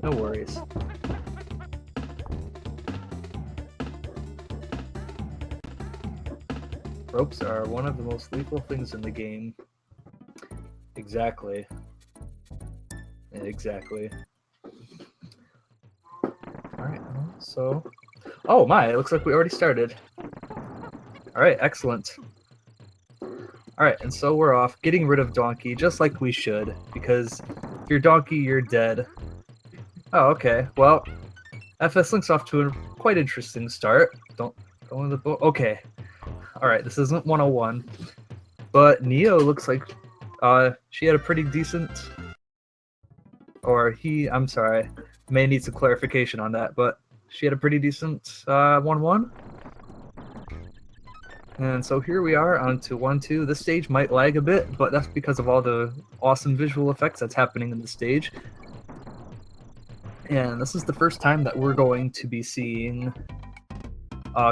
No worries. Ropes are one of the most lethal things in the game. Exactly. Exactly. Alright, so... Oh my, it looks like we already started. Alright, excellent. Alright, and so we're off, getting rid of Donkey, just like we should, because if you're Donkey, you're dead. Oh, okay, well, fslynx off to a quite interesting start. Don't go in the boat. Okay. Alright, this isn't 101, but Neo looks like she had a pretty decent... Or I'm sorry, may need some clarification on that, but she had a pretty decent 1-1. And so here we are on to 1-2. This stage might lag a bit, but that's because of all the awesome visual effects that's happening in the stage. And this is the first time that we're going to be seeing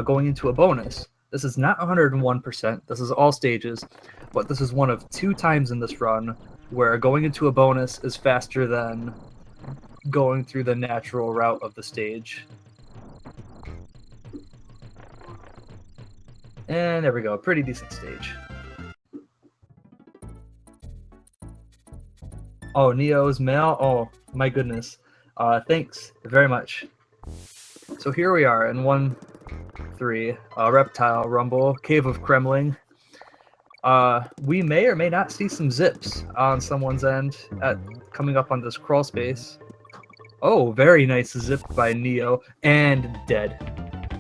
going into a bonus. This is not 101%, this is all stages, but this is one of 2 times in this run where going into a bonus is faster than going through the natural route of the stage. And there we go, pretty decent stage. Oh, Neo's mail? Oh, my goodness. Thanks very much. So here we are in 1-3, Reptile Rumble, Cave of Kremling. We may or may not see some zips on someone's end coming up on this crawl space. Oh, very nice zip by Neo, and dead.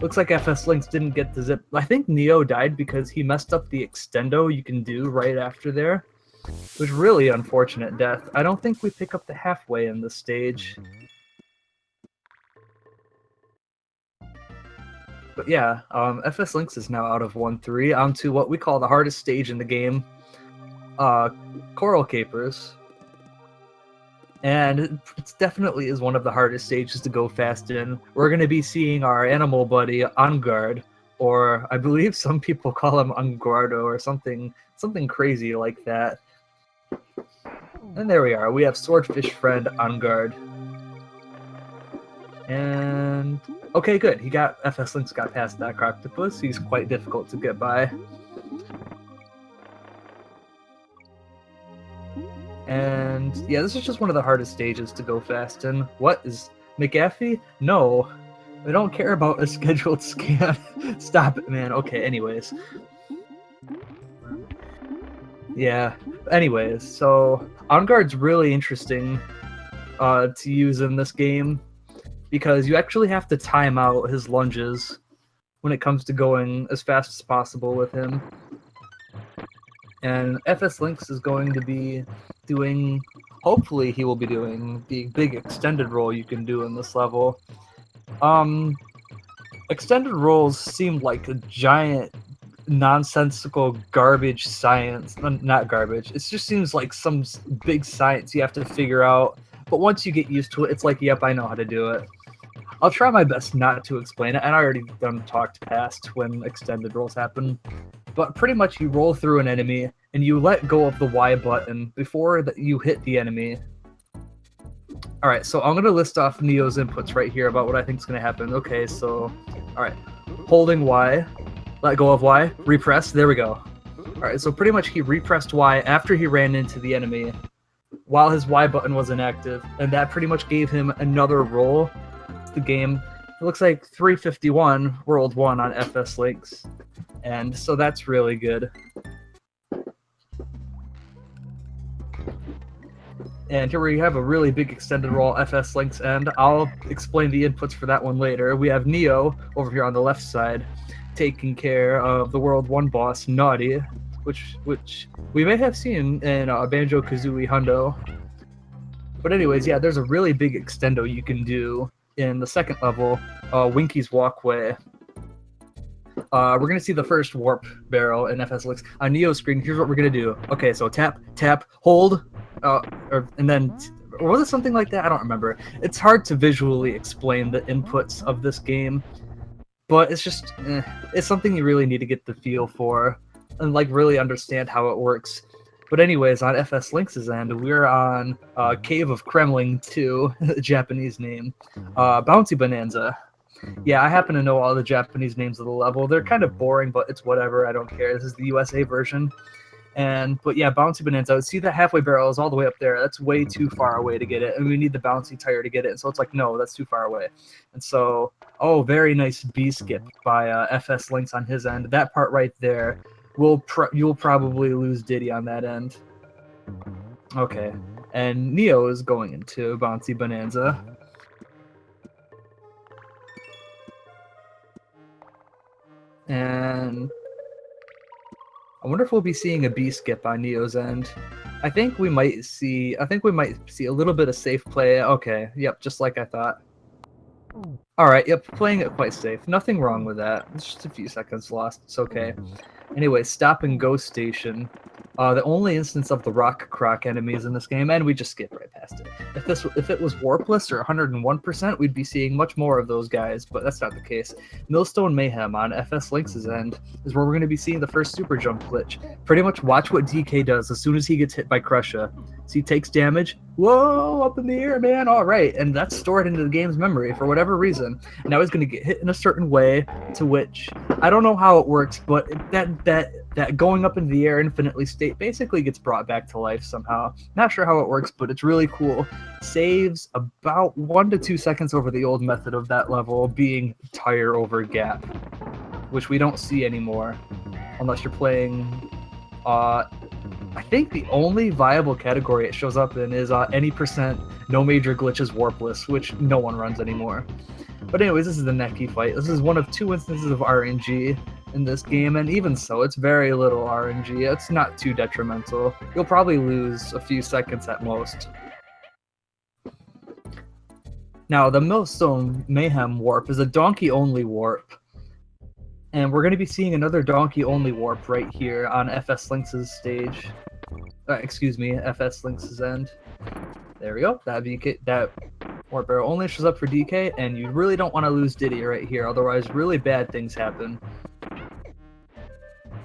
Looks like fslynx didn't get the zip. I think Neo died because he messed up the extendo you can do right after there. It was really unfortunate death. I don't think we pick up the halfway in this stage. But yeah, fslynx is now out of 1-3 onto what we call the hardest stage in the game, Coral Capers. And it definitely is one of the hardest stages to go fast in. We're going to be seeing our animal buddy, Angard, or I believe some people call him Anguardo or something crazy like that. And there we are. We have Swordfish friend Angard. And okay, good. fslynx got past that Croctopus. He's quite difficult to get by. And yeah, this is just one of the hardest stages to go fast in. What is McAfee? No, I don't care about a scheduled scan. Stop it, man. Okay, anyways. Yeah, anyways, so Angard's really interesting to use in this game because you actually have to time out his lunges when it comes to going as fast as possible with him. And fslynx is going to be doing, hopefully he will be doing the big extended roll you can do in this level. Extended rolls seem like a giant nonsensical garbage science. Not garbage, it just seems like some big science you have to figure out, but once you get used to it, it's like, yep, I know how to do it. I'll try my best not to explain it, and I already done talked past when extended rolls happen. But pretty much you roll through an enemy, and you let go of the Y button before you hit the enemy. Alright, so I'm going to list off Neo's inputs right here about what I think is going to happen. Okay, so, alright. Holding Y, let go of Y, repress, there we go. Alright, so pretty much he repressed Y after he ran into the enemy while his Y button was inactive, and that pretty much gave him another roll. The game, it looks like 351 World 1 on fslynx, and so that's really good. And here we have a really big extended roll fslynx, and I'll explain the inputs for that one later. We have Neo over here on the left side taking care of the World 1 boss, Naughty, which we may have seen in Banjo-Kazooie Hundo. But anyways, yeah, there's a really big extendo you can do in the second level, Winky's Walkway. We're going to see the first warp barrel in fslynx. On Neo's screen, here's what we're going to do. Okay, so tap, tap, hold, and then, or was it something like that? I don't remember. It's hard to visually explain the inputs of this game, but it's just, it's something you really need to get the feel for and like really understand how it works. But anyways, on FS Lynx's end, we're on Cave of Kremling 2, Japanese name, Bouncy Bonanza. Yeah, I happen to know all the Japanese names of the level. They're kind of boring, but it's whatever. I don't care. This is the USA version. But yeah, Bouncy Bonanza. See that halfway barrel is all the way up there. That's way too far away to get it, and we need the bouncy tire to get it. So it's like, no, that's too far away. And so, oh, very nice B skip by FS Lynx on his end. That part right there, you'll probably lose Diddy on that end. Okay, and Neo is going into Bouncy Bonanza. And I wonder if we'll be seeing a B skip on Neo's end. I think we might see a little bit of safe play. Okay, yep, just like I thought. Alright, yep, playing it quite safe. Nothing wrong with that. It's just a few seconds lost. It's okay. Anyway, stop and go station. The only instance of the rock croc enemies in this game, and we just skip right past it. If it was warpless or 101%, we'd be seeing much more of those guys, but that's not the case. Millstone Mayhem on FS Lynx's end is where we're going to be seeing the first super jump glitch. Pretty much watch what DK does as soon as he gets hit by Crusha. So he takes damage. Whoa, up in the air, man. All right, and that's stored into the game's memory for whatever reason. Now he's going to get hit in a certain way, to which I don't know how it works, but that going up into the air infinitely state basically gets brought back to life somehow. Not sure how it works, but it's really cool. Saves about 1 to 2 seconds over the old method of that level being tire over gap, which we don't see anymore unless you're playing. I think the only viable category it shows up in is any percent no major glitches warpless, which no one runs anymore. But anyways, this is the Neki fight. This is one of 2 instances of RNG in this game, and even so, it's very little RNG. It's not too detrimental. You'll probably lose a few seconds at most. Now, the Millstone Mayhem warp is a donkey-only warp, and we're going to be seeing another donkey-only warp right here on FS Lynx's stage. FS Lynx's end. There we go. That warp barrel only shows up for DK, and you really don't want to lose Diddy right here, otherwise really bad things happen.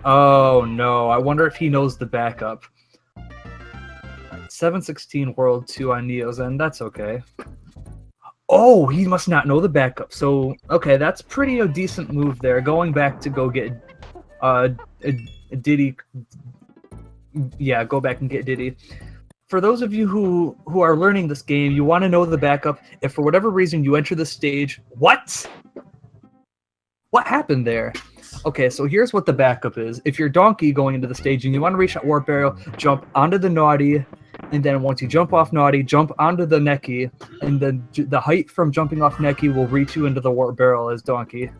Oh no, I wonder if he knows the backup. 716 World 2 on Neo's end, that's okay. Oh, he must not know the backup. So, okay, that's pretty a decent move there. Going back to go get Diddy. Yeah, go back and get Diddy. For those of you who are learning this game, you want to know the backup. If for whatever reason you enter the stage, what happened there? Okay, so here's what the backup is. If you're Donkey going into the stage and you want to reach that warp barrel, jump onto the Naughty, and then once you jump off Naughty, jump onto the Neki, and then the height from jumping off Neki will reach you into the warp barrel as Donkey.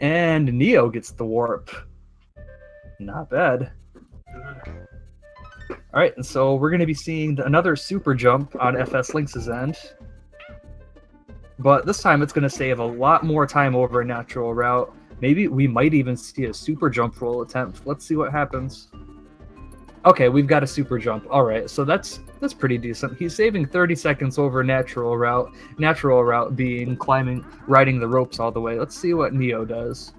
And Neo gets the warp. Not bad. Alright, and so we're going to be seeing another super jump on FS Lynx's end. But this time it's going to save a lot more time over a natural route. Maybe we might even see a super jump roll attempt. Let's see what happens. Okay, we've got a super jump. Alright, so that's pretty decent. He's saving 30 seconds over natural route. Natural route being riding the ropes all the way. Let's see what Neo does.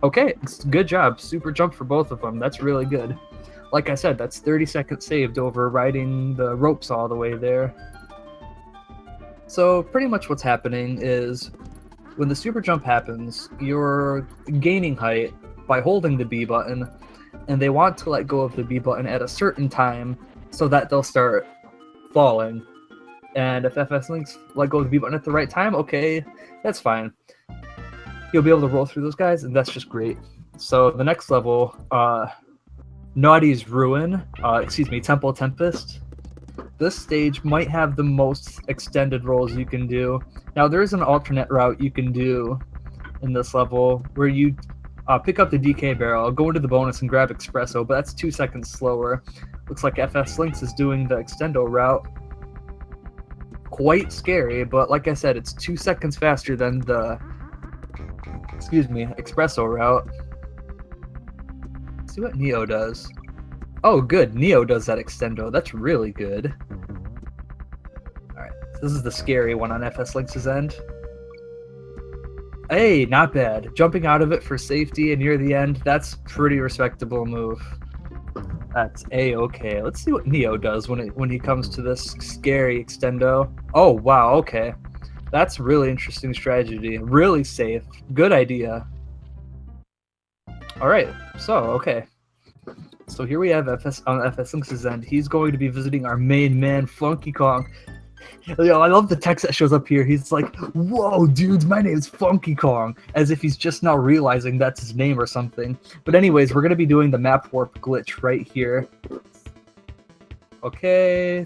Okay, good job. Super jump for both of them. That's really good. Like I said, that's 30 seconds saved over riding the ropes all the way there. So pretty much what's happening is when the super jump happens, you're gaining height by holding the B button, and they want to let go of the B button at a certain time so that they'll start falling. And if FS Lynx let go of the B button at the right time, okay, that's fine. You'll be able to roll through those guys, and that's just great. So the next level, Naughty's Ruin, Temple Tempest. This stage might have the most extended rolls you can do. Now, there is an alternate route you can do in this level where you pick up the DK barrel, go into the bonus, and grab Espresso, but that's 2 seconds slower. Looks like FS Lynx is doing the extendo route. Quite scary, but like I said, it's 2 seconds faster than the Espresso route. Let's see what Neo does. Oh, good. Neo does that extendo. That's really good. Alright, so this is the scary one on FS Lynx's end. Hey, not bad. Jumping out of it for safety and near the end, that's pretty respectable move. That's A-okay. Let's see what Neo does when he comes to this scary extendo. Oh, wow, okay. That's really interesting strategy. Really safe. Good idea. Alright, so, okay. So here we have FS on fslynx's end. He's going to be visiting our main man, Funky Kong. Yo, I love the text that shows up here. He's like, "Whoa, dudes, my name's Funky Kong," as if he's just now realizing that's his name or something. But anyways, we're gonna be doing the map warp glitch right here. Okay,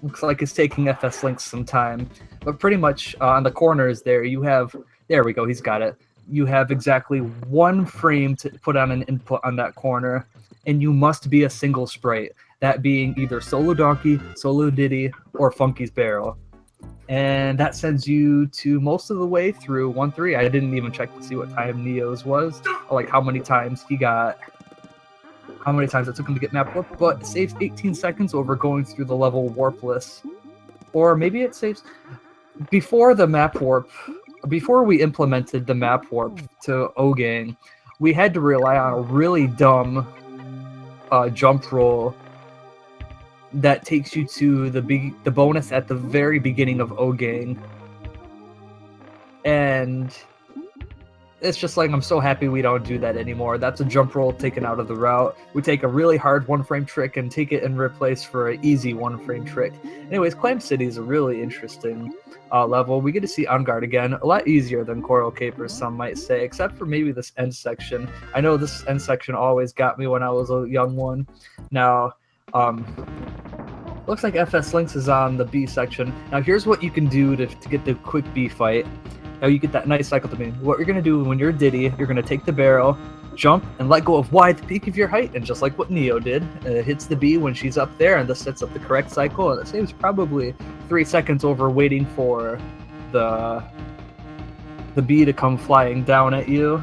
looks like it's taking fslynx some time, but pretty much on the corners there, you have. There we go. He's got it. You have exactly 1 frame to put on an input on that corner, and you must be a single sprite. That being either Solo Donkey, Solo Diddy, or Funky's Barrel. And that sends you to most of the way through 1-3. I didn't even check to see what time Neo's was, or like how many times it took him to get map warp, but it saves 18 seconds over going through the level warpless. Or maybe it saves... Before the map warp, before we implemented the map warp to O-Gang, we had to rely on a really dumb jump roll that takes you to the bonus at the very beginning of O-Gang. And it's just like, I'm so happy we don't do that anymore. That's a jump roll taken out of the route. We take a really hard 1-frame trick and take it and replace for an easy 1-frame trick. Anyways, Clam City is a really interesting level. We get to see On Guard again. A lot easier than Coral Capers, some might say, except for maybe this end section. I know this end section always got me when I was a young one. Now, looks like fslynx is on the B section. Now here's what you can do to get the quick B fight. Now you get that nice cycle to me. What you're going to do when you're Diddy, you're going to take the barrel, jump, and let go of Y at the peak of your height, and just like what Neo did, hits the B when she's up there, and this sets up the correct cycle, and it saves probably 3 seconds over waiting for the B to come flying down at you.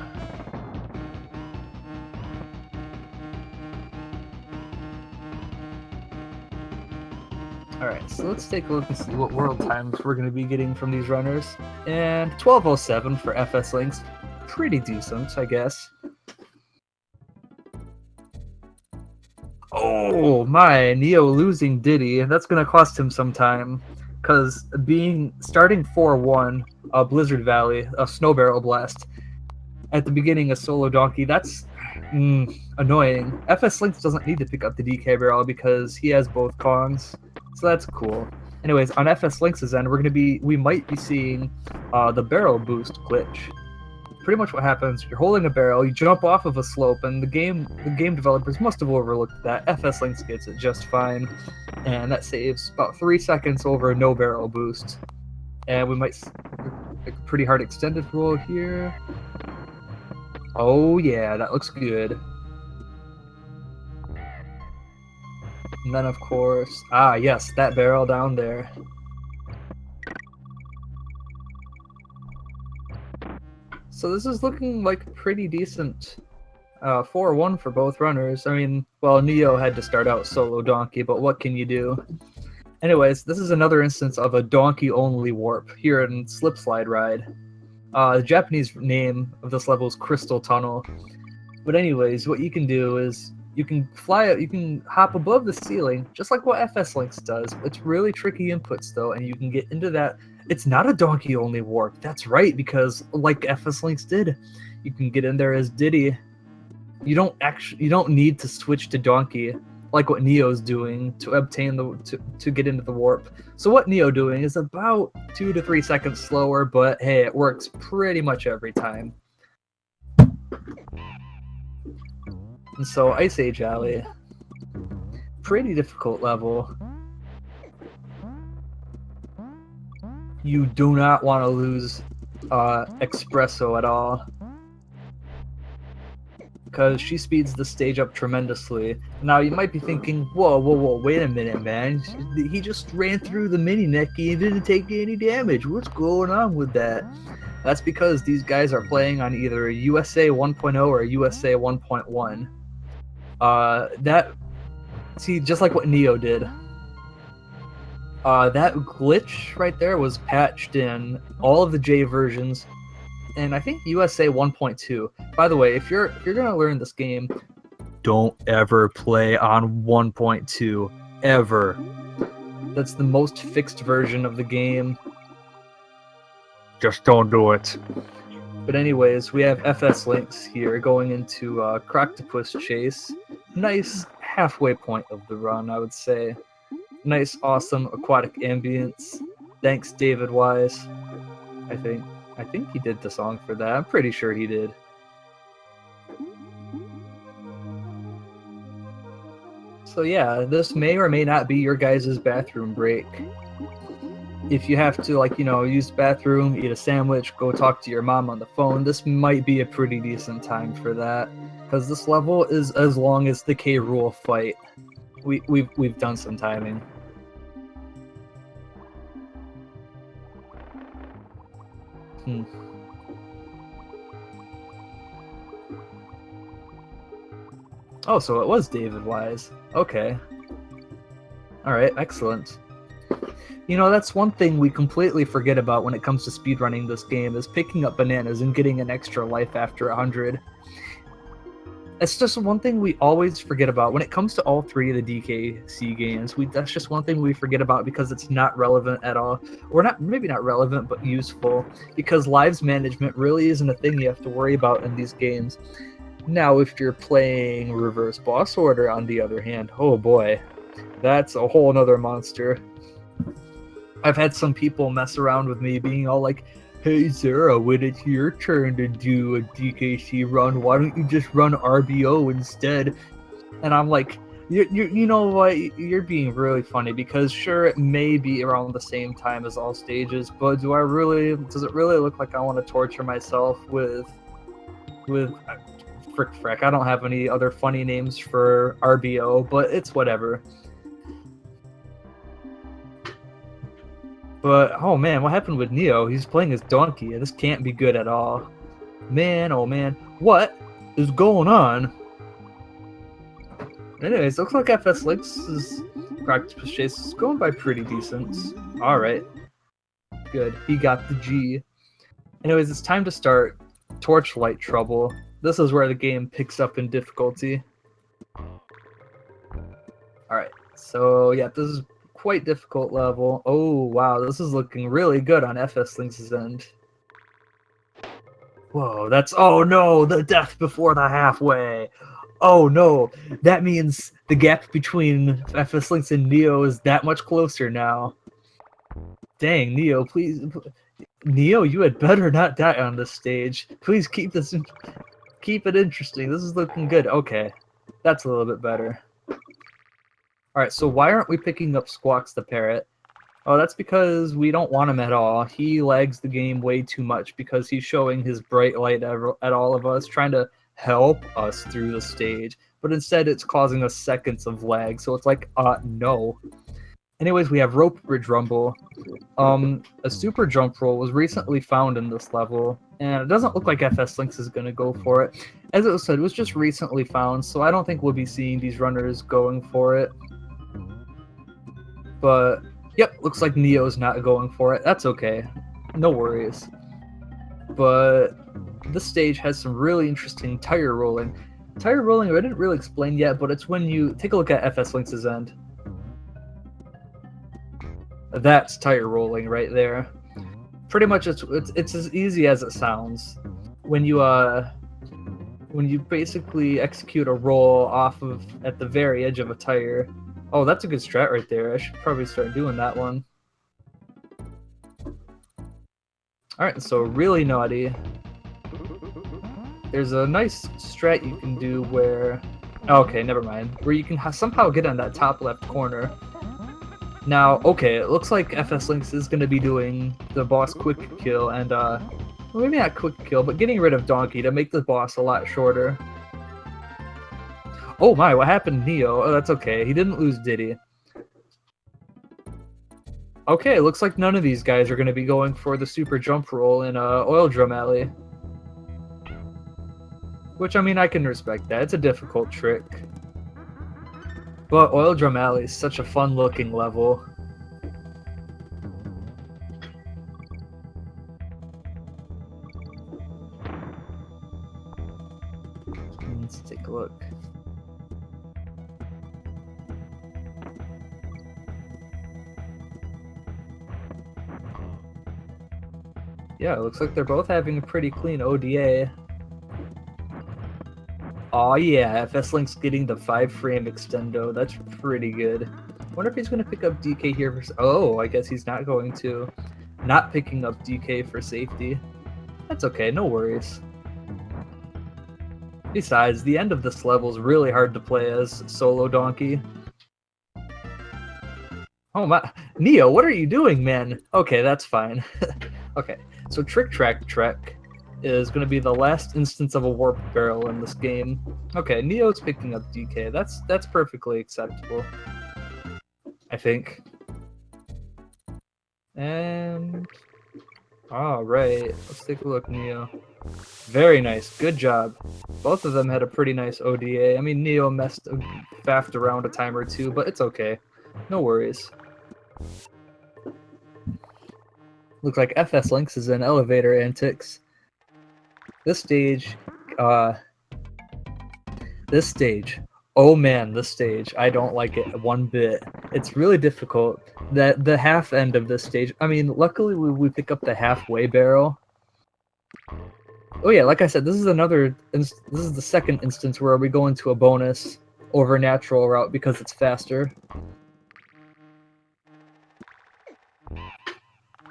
Alright, so let's take a look and see what world times we're going to be getting from these runners. And 12:07 for fslynx. Pretty decent, I guess. Oh my, Neo losing Diddy. That's going to cost him some time. Because starting 4-1, Blizzard Valley, a Snow Barrel Blast, at the beginning of Solo Donkey, that's annoying. fslynx doesn't need to pick up the DK Barrel because he has both Kongs. So that's cool. Anyways, on fslynx's end, we might be seeing the barrel boost glitch. Pretty much what happens, you're holding a barrel, you jump off of a slope, and the game developers must have overlooked that. fslynx gets it just fine, and that saves about 3 seconds over no barrel boost. And we might a pretty hard extended roll here. Oh yeah, that looks good. And then, of course, yes, that barrel down there. So this is looking like pretty decent 4-1 for both runners. I mean, well, Neo had to start out Solo Donkey, but what can you do? Anyways, this is another instance of a donkey-only warp here in Slip Slide Ride. The Japanese name of this level is Crystal Tunnel. But anyways, what you can do is you can hop above the ceiling, just like what fslynx does. It's really tricky inputs, though, and you can get into that. It's not a donkey-only warp. That's right, because like fslynx did, you can get in there as Diddy. You don't need to switch to donkey, like what Neo's doing to obtain to get into the warp. So what Neo doing is about 2 to 3 seconds slower, but hey, it works pretty much every time. And so Ice Age Alley, pretty difficult level. You do not want to lose Espresso at all, because she speeds the stage up tremendously. Now you might be thinking, whoa, wait a minute, man. He just ran through the mini Neki and didn't take any damage. What's going on with that? That's because these guys are playing on either a USA 1.0 or a USA 1.1. Just like what Neo did. That glitch right there was patched in all of the J versions, and I think USA 1.2. By the way, if you're gonna learn this game, don't ever play on 1.2. Ever. That's the most fixed version of the game. Just don't do it. But anyways, we have fslynx here going into Croctopus Chase. Nice halfway point of the run, I would say. Nice, awesome aquatic ambience. Thanks, David Wise. I think he did the song for that. I'm pretty sure he did. So yeah, this may or may not be your guys' bathroom break. If you have to, like, you know, use the bathroom, eat a sandwich, go talk to your mom on the phone, this might be a pretty decent time for that. Because this level is as long as the K. Rool fight. We've done some timing. Oh, so it was David Wise. Okay. Alright, excellent. You know, that's one thing we completely forget about when it comes to speedrunning this game, is picking up bananas and getting an extra life after 100. It's just one thing we always forget about when it comes to all three of the DKC games. That's just one thing we forget about because it's not relevant at all. Or maybe not relevant, but useful. Because lives management really isn't a thing you have to worry about in these games. Now, if you're playing Reverse Boss Order, on the other hand, oh boy, that's a whole nother monster. I've had some people mess around with me being all like, hey Sarah, when it's your turn to do a DKC run, why don't you just run RBO instead? And I'm like, you know what, you're being really funny, because sure, it may be around the same time as all stages, but does it really look like I want to torture myself with frick, I don't have any other funny names for RBO, but it's whatever. But, oh man, what happened with Neo? He's playing his donkey, and this can't be good at all. Man, oh man, what is going on? Anyways, looks like fslynx's Croctopus Chase is going by pretty decent. Alright. Good, he got the G. Anyways, it's time to start Torchlight Trouble. This is where the game picks up in difficulty. Alright, so yeah, this is quite difficult level. Oh wow, this is looking really good on fslynx's end. Whoa, oh no, the death before the halfway. Oh no, that means the gap between fslynx and Neo is that much closer now. Dang, Neo, please. Neo, you had better not die on this stage. Please keep it interesting. This is looking good. Okay, that's a little bit better. Alright, so why aren't we picking up Squawks the Parrot? Oh, that's because we don't want him at all. He lags the game way too much because he's showing his bright light at all of us, trying to help us through the stage. But instead, it's causing us seconds of lag, so it's like, no. Anyways, we have Rope Bridge Rumble. A super jump roll was recently found in this level, and it doesn't look like fslynx is going to go for it. As it was said, it was just recently found, so I don't think we'll be seeing these runners going for it. But, yep, looks like Neo's not going for it. That's okay. No worries. But this stage has some really interesting tire rolling. Tire rolling, I didn't really explain yet, but it's when you take a look at fslynx's end. That's tire rolling right there. Pretty much it's as easy as it sounds. When you basically execute a roll off of at the very edge of a tire. Oh, that's a good strat right there. I should probably start doing that one. Alright, so really naughty. There's a nice strat you can do where... Okay, never mind. Where you can somehow get on that top left corner. Now, okay, it looks like fslynx is going to be doing the boss quick kill and, well, maybe not quick kill, but getting rid of Donkey to make the boss a lot shorter. Oh my, what happened to Neo? Oh, that's okay. He didn't lose Diddy. Okay, looks like none of these guys are going to be going for the super jump roll in Oil Drum Alley. Which, I mean, I can respect that. It's a difficult trick. But Oil Drum Alley is such a fun-looking level. Let's take a look. Yeah, it looks like they're both having a pretty clean ODA. Oh yeah, fslynx getting the 5-frame extendo. That's pretty good. Wonder if he's going to pick up DK here for... Oh, I guess he's not going to. Not picking up DK for safety. That's okay, no worries. Besides, the end of this level is really hard to play as solo donkey. Oh my... Neo, what are you doing, man? Okay, that's fine. Okay, so Trick Track Trek is going to be the last instance of a warp barrel in this game. Okay, Neo's picking up DK. That's perfectly acceptable, I think. And all right, let's take a look, Neo. Very nice, good job. Both of them had a pretty nice ODA. I mean, Neo faffed around a time or two, but it's okay. No worries. Looks like fslynx is in elevator antics. This stage, oh man, this stage, I don't like it one bit. It's really difficult. The half end of this stage, I mean, luckily we pick up the halfway barrel. Oh yeah, like I said, this is the second instance where we go into a bonus over natural route because it's faster.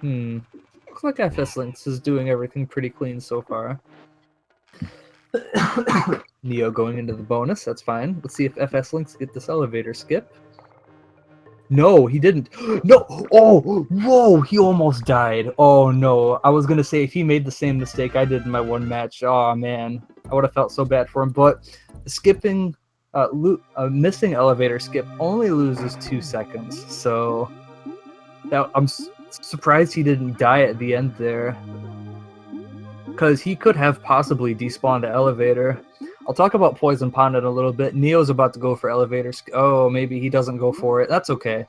Looks like fslynx is doing everything pretty clean so far. Neo going into the bonus, that's fine. Let's see if fslynx get this elevator skip. No, he didn't. No! Oh! Whoa! He almost died. Oh no. I was gonna say if he made the same mistake I did in my one match, oh man. I would have felt so bad for him. But skipping, missing elevator skip only loses 2 seconds. So I'm surprised he didn't die at the end there. Because he could have possibly despawned the elevator. I'll talk about Poison Pond in a little bit. Neo's about to go for elevators. Oh, maybe he doesn't go for it. That's okay.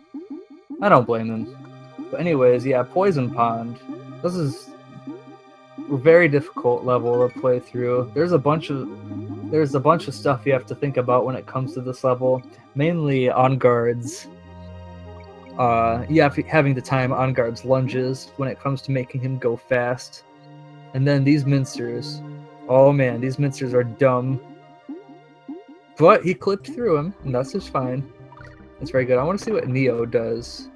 I don't blame him. But anyways, yeah, Poison Pond. This is a very difficult level to play through. There's a bunch of stuff you have to think about when it comes to this level. Mainly on guards. Having to time on guards lunges when it comes to making him go fast. And then these mincers. Oh man, these mincers are dumb. But he clipped through him, and that's just fine. That's very good. I want to see what Neo does.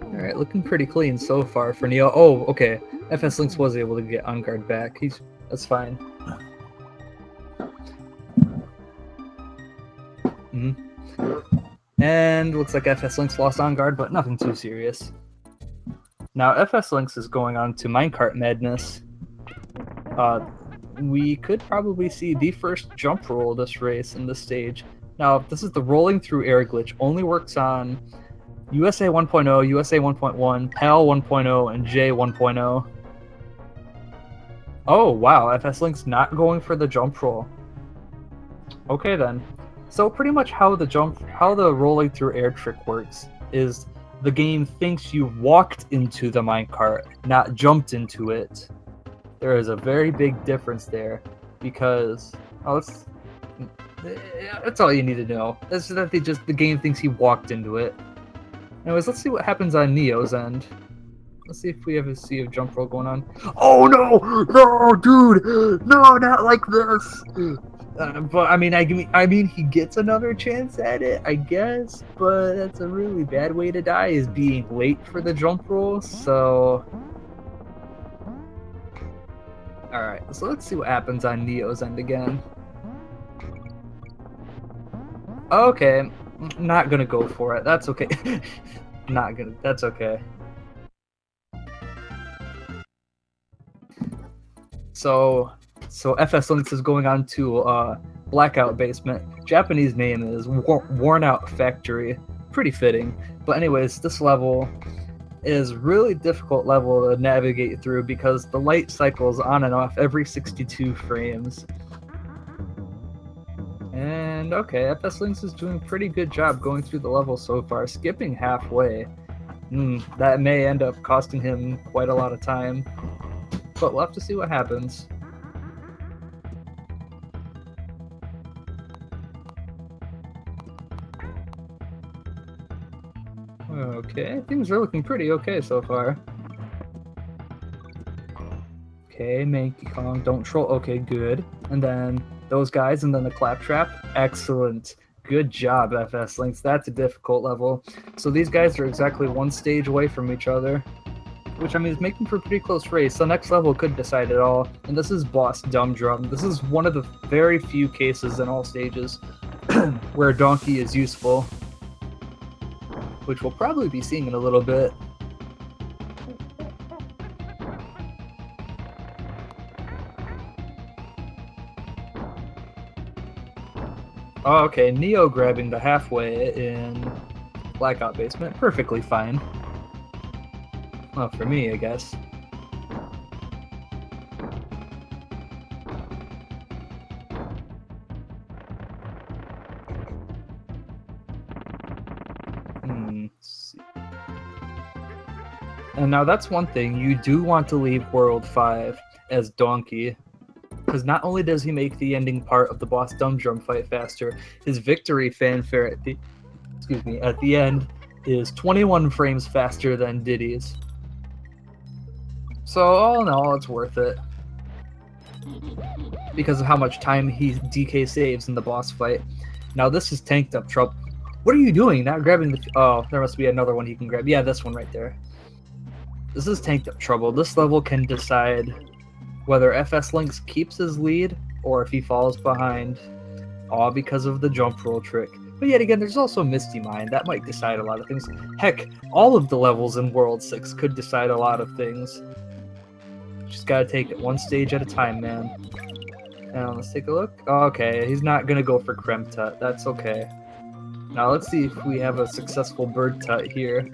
Alright, looking pretty clean so far for Neo. Oh, okay. fslynx was able to get on guard back. That's fine. And looks like fslynx lost on guard, but nothing too serious. Now fslynx is going on to minecart madness. We could probably see the first jump roll this race in this stage. Now, this is the rolling through air glitch. Only works on USA 1.0, USA 1.1, PAL 1.0, and J 1.0. Oh, wow. fslynx not going for the jump roll. Okay, then. So pretty much how the rolling through air trick works is the game thinks you walked into the minecart, not jumped into it. There is a very big difference there, because that's all you need to know. That's that the game thinks he walked into it. Anyways, let's see what happens on Neo's end. Let's see if we have a sea of jump roll going on. Oh no, no, dude, no, not like this. But I mean, he gets another chance at it, I guess. But that's a really bad way to die, is being late for the jump roll. So, all right. So let's see what happens on Neo's end again. Okay, not gonna go for it. That's okay. That's okay. So fslynx is going on to Blackout Basement. Japanese name is Worn Out Factory. Pretty fitting. But anyways, this level is really difficult level to navigate through because the light cycles on and off every 62 frames. And okay, fslynx is doing a pretty good job going through the level so far, skipping halfway. That may end up costing him quite a lot of time. But we'll have to see what happens. Okay, things are looking pretty okay so far. Okay, Mankey Kong, don't troll. Okay, good. And then those guys, and then the Claptrap. Excellent. Good job, fslynx. That's a difficult level. So these guys are exactly one stage away from each other, which I mean is making for a pretty close race. The next level could decide it all. And this is Boss Dumb Drum. This is one of the very few cases in all stages where Donkey is useful, which we'll probably be seeing in a little bit. Oh, okay, Neo grabbing the halfway in Blackout Basement. Perfectly fine. Well, for me, I guess. Let's see. And now that's one thing. You do want to leave World 5 as Donkey, because not only does he make the ending part of the Boss Dumb Drum fight faster, his victory fanfare at the end is 21 frames faster than Diddy's. So all in all, it's worth it because of how much time DK saves in the boss fight. Now this is Tanked Up Trouble. What are you doing? Not grabbing the... Oh, there must be another one he can grab. Yeah, this one right there. This is Tanked Up Trouble. This level can decide whether fslynx keeps his lead or if he falls behind, all because of the jump roll trick. But yet again, there's also Misty Mine. That might decide a lot of things. Heck, all of the levels in World 6 could decide a lot of things. Just gotta take it one stage at a time, man. Now let's take a look. Okay, he's not gonna go for Creme Tut. That's okay. Now let's see if we have a successful Bird Tut here.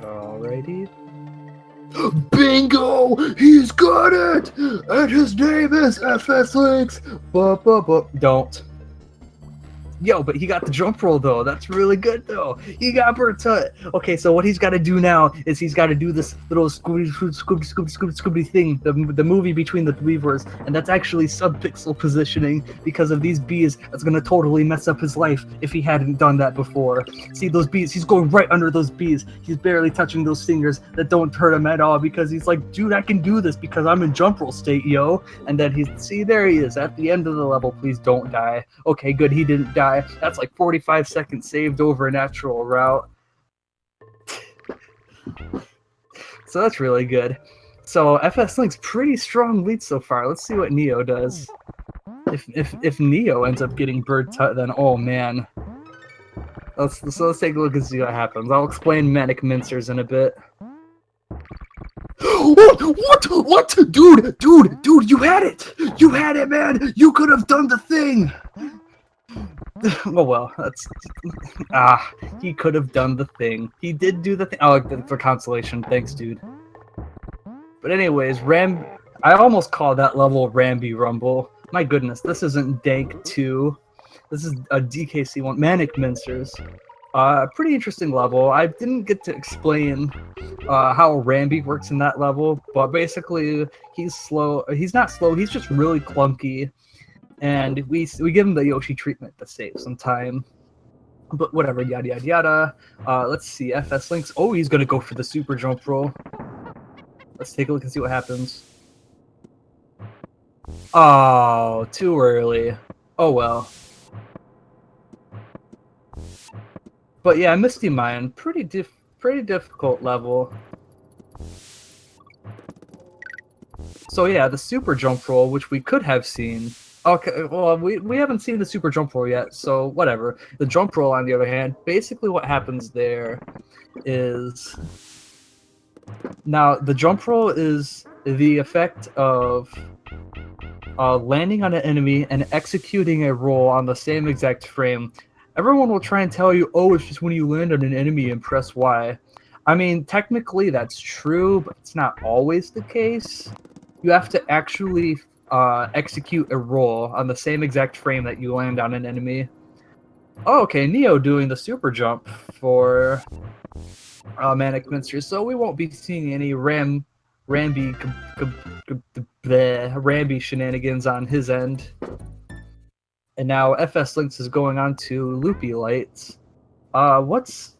Alrighty. Bingo! He's got it! And his name is fslynx! Don't. Yo, but he got the jump roll, though. That's really good, though. He got Bird Tut. Okay, so what he's got to do now is he's got to do this little Scooby thing, the movie between the weavers, and that's actually sub-pixel positioning because of these bees. That's going to totally mess up his life if he hadn't done that before. See those bees? He's going right under those bees. He's barely touching those fingers that don't hurt him at all because he's like, dude, I can do this because I'm in jump roll state, yo. And then see, there he is at the end of the level. Please don't die. Okay, good. He didn't die. That's like 45 seconds saved over a natural route. So that's really good. So fslynx pretty strong lead so far. Let's see what Neo does. If Neo ends up getting Bird Tut, then oh man. Let's take a look and see what happens. I'll explain Manic Mincers in a bit. What? Dude, you had it! You had it, man! You could have done the thing! Oh well, that's... he could have done the thing. He did do the thing. Oh, for consolation. Thanks, dude. But anyways, I almost call that level Ramby Rumble. My goodness, this isn't Dank 2. This is a DKC1. Manic Mincers. Pretty interesting level. I didn't get to explain how Ramby works in that level, but basically he's slow. He's not slow, he's just really clunky. And we give him the Yoshi treatment to save some time. But whatever, yada yada yada. Let's see, fslynx. Oh, he's gonna go for the super jump roll. Let's take a look and see what happens. Oh, too early. Oh well. But yeah, Misty Mine, pretty difficult level. So yeah, the super jump roll, which we could have seen. Okay, well, we haven't seen the super jump roll yet, so whatever. The jump roll, on the other hand, basically what happens there is... Now, the jump roll is the effect of landing on an enemy and executing a roll on the same exact frame. Everyone will try and tell you, oh, it's just when you land on an enemy and press Y. I mean, technically that's true, but it's not always the case. You have to actually... execute a roll on the same exact frame that you land on an enemy. Oh, okay, Neo doing the super jump for Manic Mincers, so we won't be seeing any Ramby shenanigans on his end. And now fslynx is going on to Loopy Lights, What's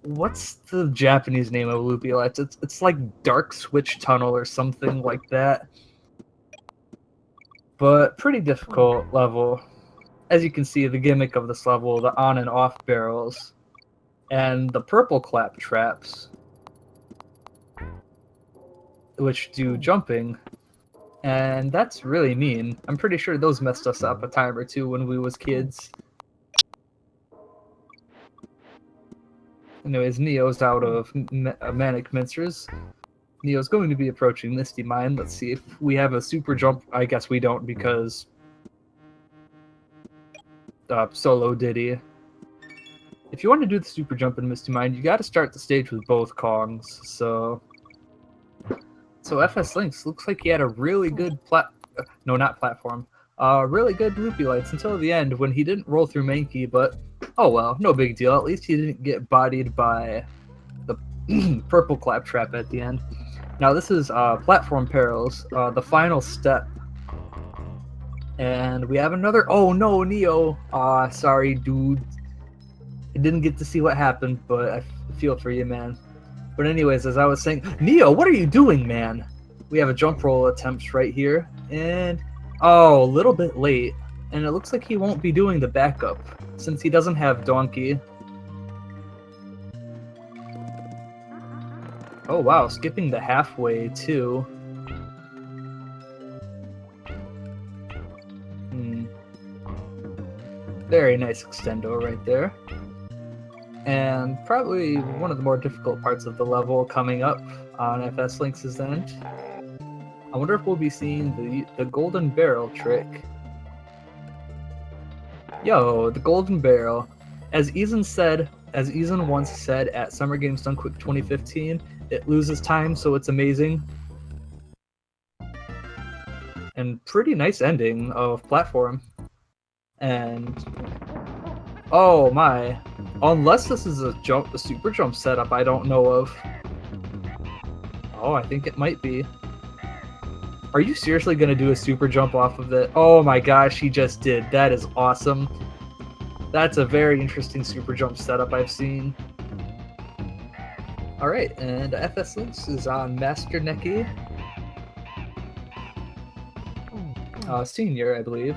the Japanese name of loopy lights? It's like Dark Switch Tunnel or something like that. But pretty difficult level. As you can see, the gimmick of this level, the on and off barrels, and the purple clap traps, which do jumping. And that's really mean. I'm pretty sure those messed us up a time or two when we was kids. Anyways, Neo's out of Manic Mincers. Neo's going to be approaching Misty Mine. Let's see if we have a super jump. I guess we don't because Solo Diddy. If you want to do the super jump in Misty Mine, you got to start the stage with both Kongs. So fslynx looks like he had a really good really good loopy lights until the end when he didn't roll through Mankey, but oh well, no big deal. At least he didn't get bodied by the purple claptrap at the end. Now this is platform perils, the final step. And we have another, oh no, Neo. Sorry dude. I didn't get to see what happened, but I feel for you, man. But anyways, as I was saying, Neo, what are you doing, man? We have a jump roll attempts right here, and oh, a little bit late. And it looks like he won't be doing the backup, since he doesn't have Donkey. Oh wow, skipping the halfway, too. Very nice extendo right there. And probably one of the more difficult parts of the level coming up on fslynx's end. I wonder if we'll be seeing the golden barrel trick. Yo, the golden barrel. As Eason once said at Summer Games Done Quick 2015, it loses time, so it's amazing. And pretty nice ending of platform. And oh my. Unless this is a super jump setup I don't know of. Oh, I think it might be. Are you seriously going to do a super jump off of it? Oh my gosh, he just did. That is awesome. That's a very interesting super jump setup I've seen. Alright, and fslynx is on Master Neki. Senior, I believe.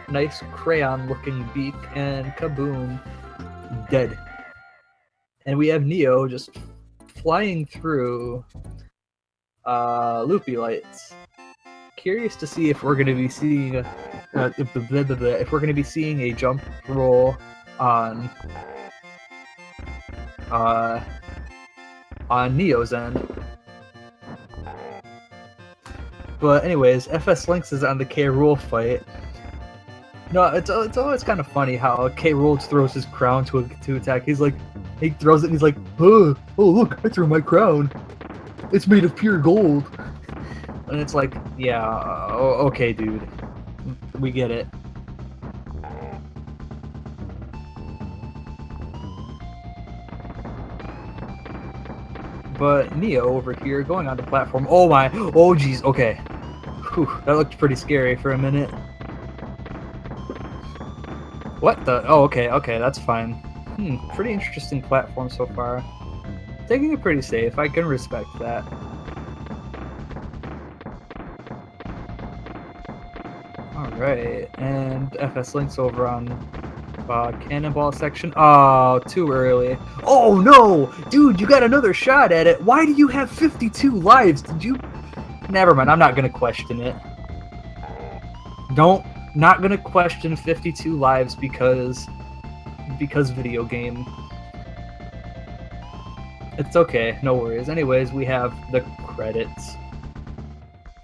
Nice crayon-looking beak, and kaboom. Dead. And we have Neo just flying through loopy lights. Curious to see if we're going to be seeing a jump roll on Neo's end. But anyways, fslynx is on the K. Rool fight. No, it's always kind of funny how K. Rool throws his crown to attack. He throws it and he's like, oh look, I threw my crown. It's made of pure gold. And it's like, yeah, okay, dude. We get it. But Neo over here going on the platform. Oh my, oh geez, okay. Whew, that looked pretty scary for a minute. What the? Oh, okay, that's fine. Pretty interesting platform so far. Taking it pretty safe, I can respect that. Alright, and fslynx over on cannonball section. Oh, too early. Oh no! Dude, you got another shot at it. Why do you have 52 lives? Did you... Never mind, I'm not gonna question it. Not gonna question 52 lives because video game. It's okay, no worries. Anyways, we have the credits.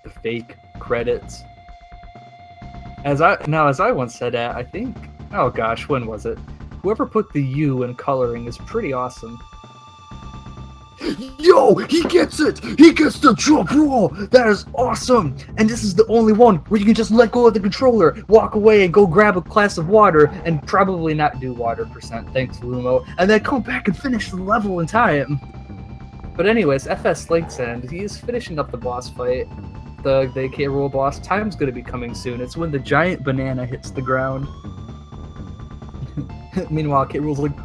The fake credits. As I once said at, I think, oh gosh, when was it? Whoever put the U in coloring is pretty awesome. Yo, he gets it! He gets the jump roll! That is awesome! And this is the only one where you can just let go of the controller, walk away and go grab a glass of water, and probably not do water %, thanks Lumo, and then come back and finish the level in time. But anyways, fslynx end, he is finishing up the boss fight. The K. Rool boss. Time's gonna be coming soon. It's when the giant banana hits the ground. Meanwhile, K. Rool's like,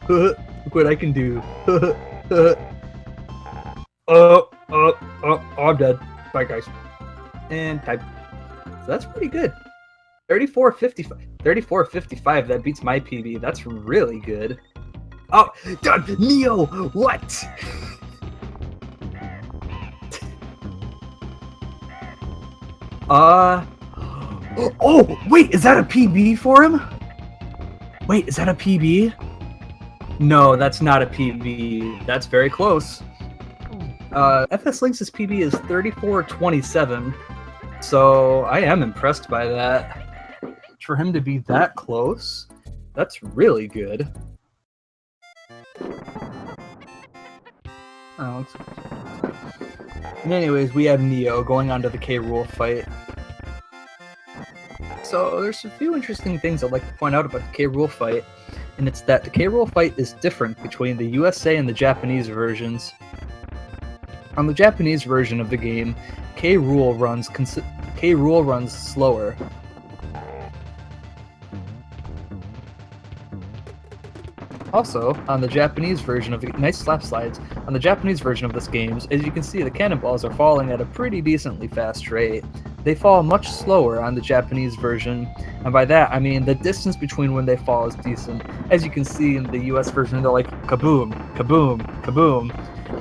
Look what I can do. I'm dead. Bye, guys. And type. So that's pretty good. 34.55. 34.55. That beats my PB. That's really good. Oh, Neo, what? Oh, wait, is that a PB for him? Wait, is that a PB? No, that's not a PB. That's very close. fslynx's PB is 34.27, so I am impressed by that. For him to be that close, that's really good. Oh, and anyways, we have Neo going on to the K. Rool fight. So there's a few interesting things I'd like to point out about the K. Rool fight, and it's that the K. Rool fight is different between the USA and the Japanese versions. On the Japanese version of the game, K. Rool runs slower. Also, on the Japanese version of the nice slap slides, on the Japanese version of this game, as you can see, the cannonballs are falling at a pretty decently fast rate. They fall much slower on the Japanese version, and by that I mean the distance between when they fall is decent. As you can see in the US version, they're like kaboom, kaboom, kaboom.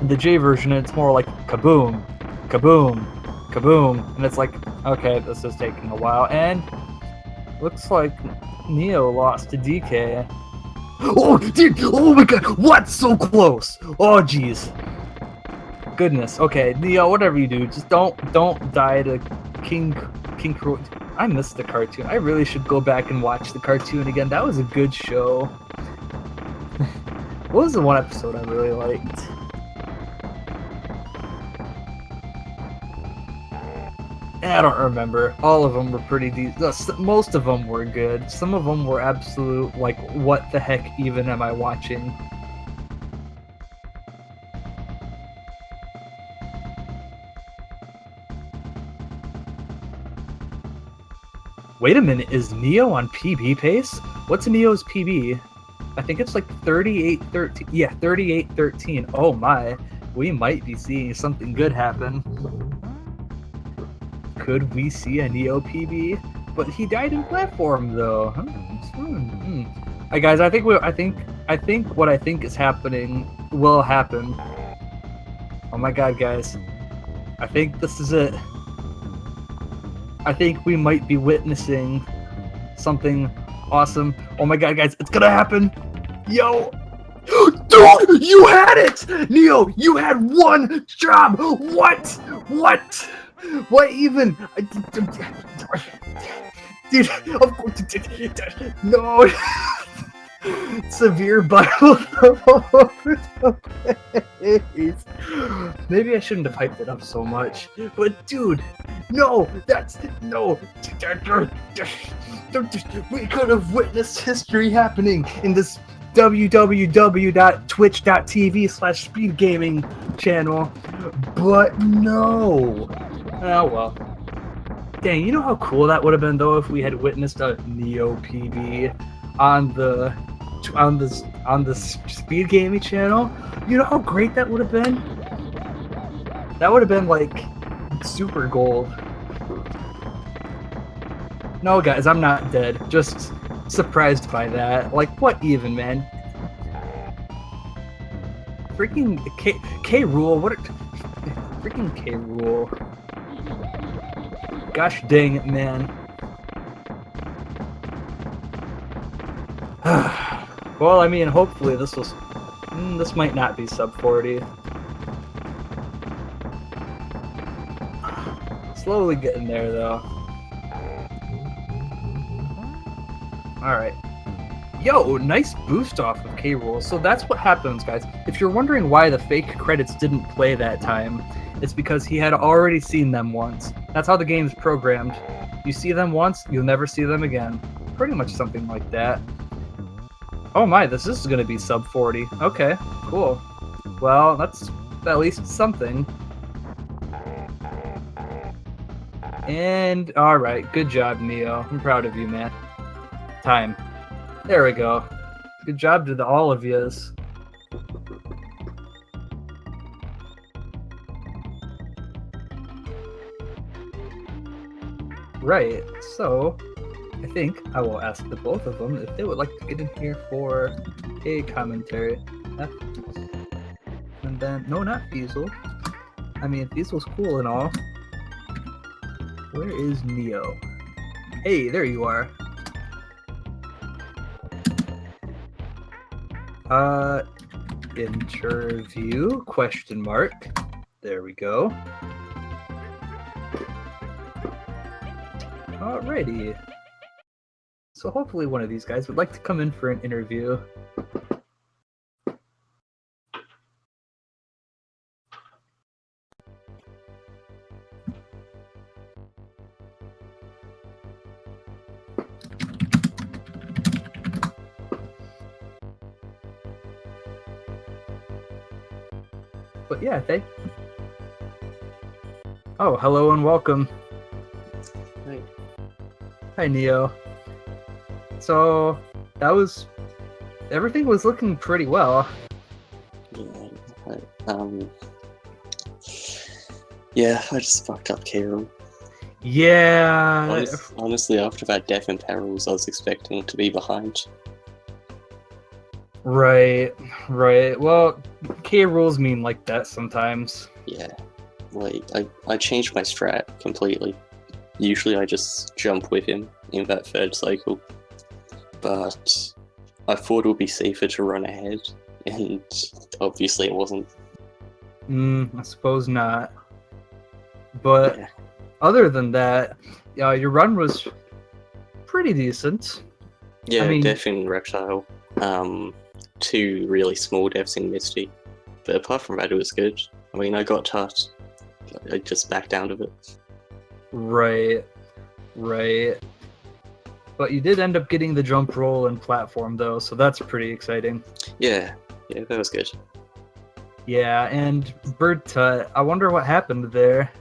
In the J version, it's more like kaboom, kaboom, kaboom, and it's like, okay, this is taking a while, and looks like Neo lost to DK. Oh, dude! Oh my god! What? So close! Oh, jeez. Goodness. Okay, Neo, whatever you do, just don't die to King Cruel. I missed the cartoon. I really should go back and watch the cartoon again. That was a good show. What was the one episode I really liked? I don't remember. All of them were pretty decent. Most of them were good. Some of them were absolute, like, what the heck even am I watching? Wait a minute, is Neo on PB pace? What's Neo's PB? I think it's like 38.13. Yeah, 38.13. Oh my. We might be seeing something good happen. Could we see a Neo PB? But he died in platform though. Hey guys, I think what I think is happening will happen. Oh my god, guys. I think this is it. I think we might be witnessing something awesome. Oh my god, guys, it's gonna happen. Yo. Dude, you had it! Neo, you had one job! What? What? What even? Dude, of course, no. Severe Bible all over the place. Maybe I shouldn't have hyped it up so much. But dude, no, no. We could have witnessed history happening in this www.twitch.tv/speedgaming channel, but no. Oh well. Dang, you know how cool that would have been though if we had witnessed a Neo PB on the speed gaming channel? You know how great that would have been? That would have been like super gold. No guys, I'm not dead. Just surprised by that. Like, what even, man? Freaking K. Rool, what? Freaking K. Rool. Gosh dang it, man. Well, I mean, hopefully this was. This might not be sub 40. Slowly getting there, though. Alright. Yo, nice boost off of K. Rool. So that's what happens, guys. If you're wondering why the fake credits didn't play that time, it's because he had already seen them once. That's how the game's programmed. You see them once, you'll never see them again. Pretty much something like that. Oh my, this is going to be sub 40. Okay, cool. Well, that's at least something. And, alright, good job, Neo. I'm proud of you, man. Time. There we go. Good job to all of yous. Right, so I think I will ask the both of them if they would like to get in here for a commentary. And then, no, not Fiesel. I mean, Fiesel's cool and all. Where is Neo? Hey, there you are. Interview, question mark. There we go. Alrighty. So hopefully one of these guys would like to come in for an interview. But yeah, Oh, hello and welcome. Hi. Hi, Neo. So everything was looking pretty well. Yeah, I just fucked up Kieran. Yeah. Honestly, after that death in perils, I was expecting to be behind. Right. Well, K rules mean like that sometimes. Yeah, like I changed my strat completely. Usually I just jump with him in that third cycle, but I thought it would be safer to run ahead, and obviously it wasn't. I suppose not. But yeah. Other than that, your run was pretty decent. Yeah, I mean, death in Reptile. 2 really small deaths in Misty. But apart from that, it was good. I mean, I got touched. I just backed out of it. Right. But you did end up getting the jump roll and platform, though, so that's pretty exciting. Yeah, that was good. Yeah, and Bird Tut, I wonder what happened there.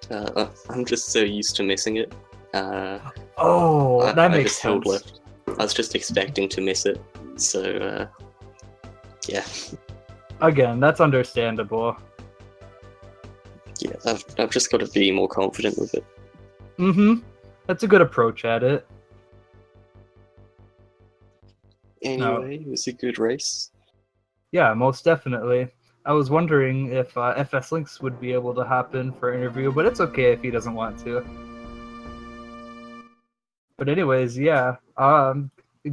I'm just so used to missing it. That makes I just sense. held left. I was just expecting to miss it. So, yeah. Again, that's understandable. Yeah, I've just got to be more confident with it. That's a good approach at it. Anyway, it was a good race. Yeah, most definitely. I was wondering if fslynx would be able to hop in for an interview, but it's okay if he doesn't want to. But anyways, yeah.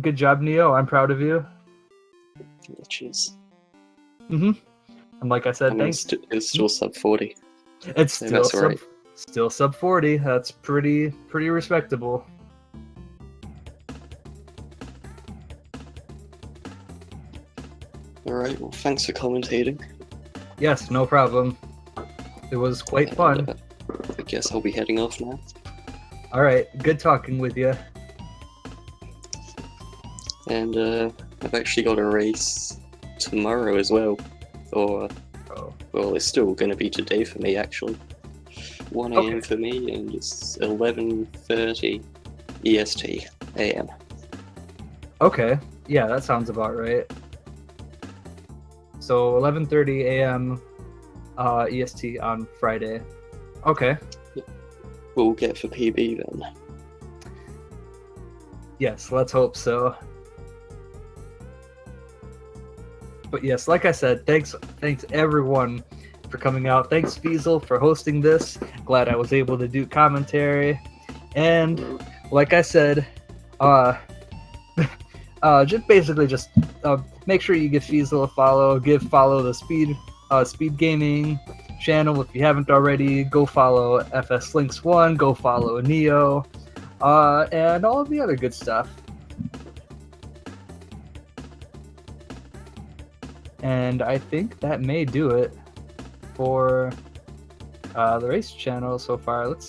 Good job, Neo. I'm proud of you. Yeah, cheers. And like I said, thanks. It's still sub 40. It's so still sub 40. That's pretty respectable. Alright, well, thanks for commentating. Yes, no problem. It was quite fun. I guess I'll be heading off now. Alright, good talking with you. And I've actually got a race tomorrow as well. Well, it's still going to be today for me, actually. 1 a.m. for me, and it's 11:30 EST AM. Okay, yeah, that sounds about right. So 11:30 a.m. EST on Friday. Okay. We'll get for PB then. Yes, let's hope so. But yes, like I said, thanks everyone for coming out. Thanks Fiesel for hosting this. Glad I was able to do commentary. And like I said, just make sure you give Fiesel a follow. Follow the Speed Gaming channel if you haven't already. Go follow fslynx1. Go follow Neo, and all of the other good stuff. And I think that may do it for the race channel so far. Let's